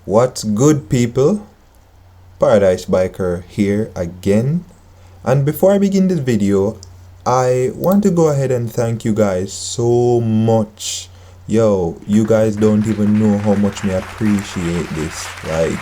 What's good, people? Paradise Biker here again. And before I begin this video, I want to go ahead and thank you guys so much. Yo, you guys don't even know how much me appreciate this. Like,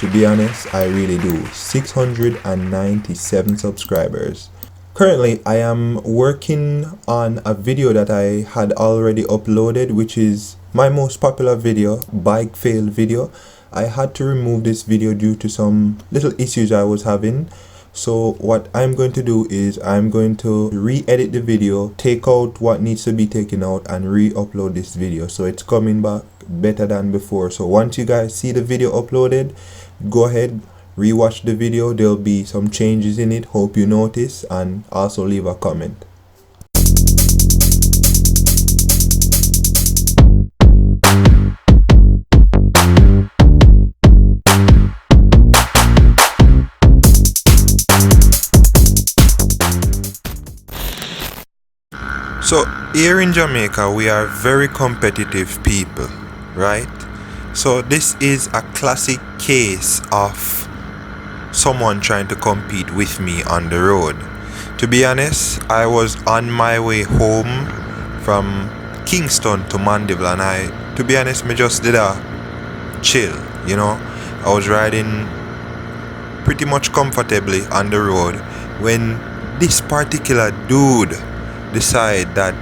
to be honest, I really do. 697 subscribers. Currently, I am working on a video that I had already uploaded, which is my most popular video, bike fail video. I had to remove this video due to some little issues I was having. So what I'm going to do is I'm going to re-edit the video, take out what needs to be taken out, and re-upload this video. So it's coming back better than before. So once you guys see the video uploaded, go ahead, rewatch the video. There'll be some changes in it. Hope you notice, and also leave a comment. So here in Jamaica, we are very competitive people, right? So this is a classic case of someone trying to compete with me on the road. To be honest, I was on my way home from Kingston to Mandeville, and to be honest, me just did a chill, you know. I was riding pretty much comfortably on the road when this particular dude decide that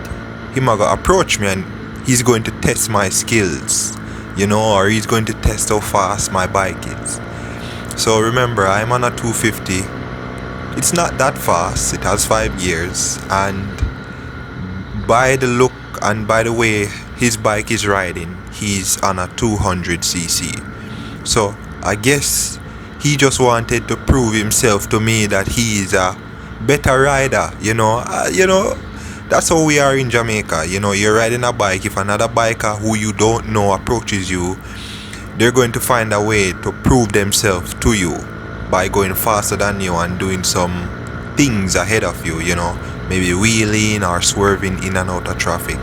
he might approach me and he's going to test my skills, you know, or he's going to test how fast my bike is. So remember, I'm on a 250. It's not that fast. It has 5 gears, and by the look and by the way his bike is riding, he's on a 200cc. So I guess he just wanted to prove himself to me that he is a better rider, you know. That's how we are in Jamaica. You know, you're riding a bike. If another biker who you don't know approaches you, they're going to find a way to prove themselves to you by going faster than you and doing some things ahead of you, you know, maybe wheeling or swerving in and out of traffic.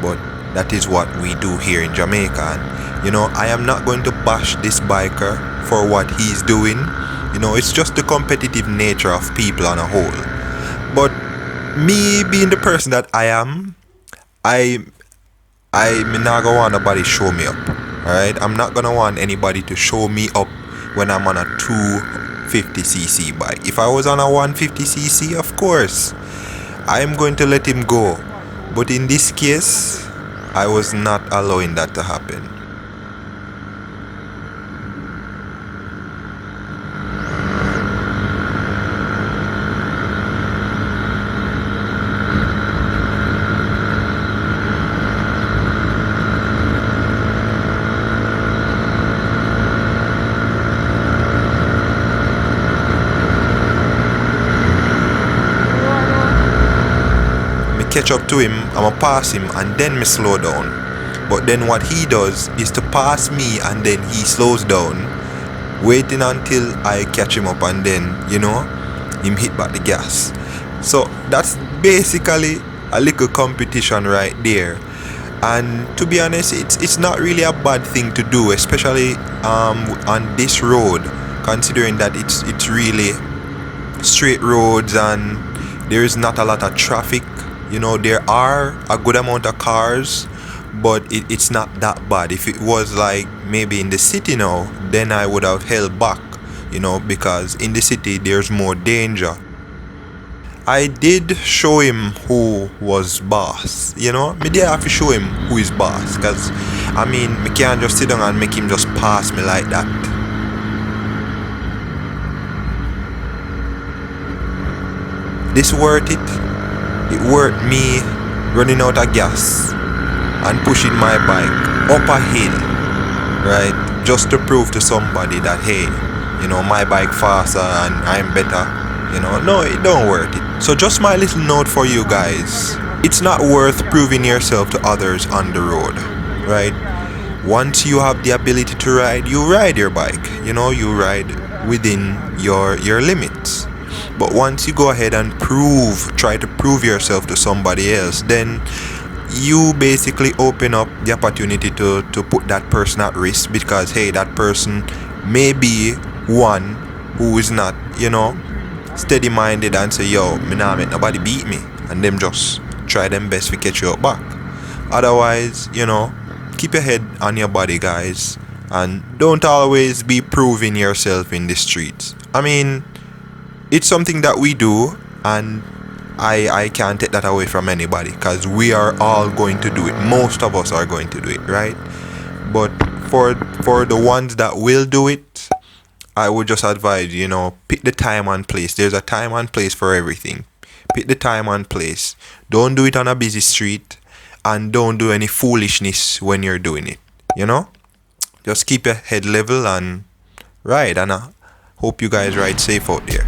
But that is what we do here in Jamaica. And, you know, I am not going to bash this biker for what he's doing. You know, it's just the competitive nature of people on a whole. But me being the person that I am, I not gonna want nobody show me up. Alright, I'm not gonna want anybody to show me up when I'm on a 250cc bike. If I was on a 150cc, of course, I'm going to let him go. But in this case, I was not allowing that to happen. Catch up to him, I'ma pass him, and then me slow down. But then what he does is to pass me and then he slows down, waiting until I catch him up, and then, you know, him hit back the gas. So that's basically a little competition right there. And to be honest, it's not really a bad thing to do, especially on this road, considering that it's really straight roads and there is not a lot of traffic. You know, there are a good amount of cars, but it's not that bad. If it was like maybe in the city now, then I would have held back, you know, because in the city there's more danger. I did show him who was boss, you know. Me did have to show him who is boss, because I mean, me can't just sit down and make him just pass me like that. This worth it? It worth me running out of gas and pushing my bike up a hill, right? Just to prove to somebody that, hey, you know, my bike faster and I'm better. You know, no, it don't worth it. So just my little note for you guys. It's not worth proving yourself to others on the road, right? Once you have the ability to ride, you ride your bike. You know, you ride within your limits. But once you go ahead and try to prove yourself to somebody else, then you basically open up the opportunity to put that person at risk, because hey, that person may be one who is not, steady minded and say, yo, me nah make nobody beat me, and them just try them best to catch you up back. Otherwise, keep your head on your body, guys, and don't always be proving yourself in the streets. I mean, it's something that we do, and I can't take that away from anybody, because we are all going to do it. Most of us are going to do it, right? But for the ones that will do it, I would just advise, pick the time and place. There's a time and place for everything. Pick the time and place. Don't do it on a busy street, and don't do any foolishness when you're doing it. Just keep your head level and ride. And I hope you guys ride safe out there.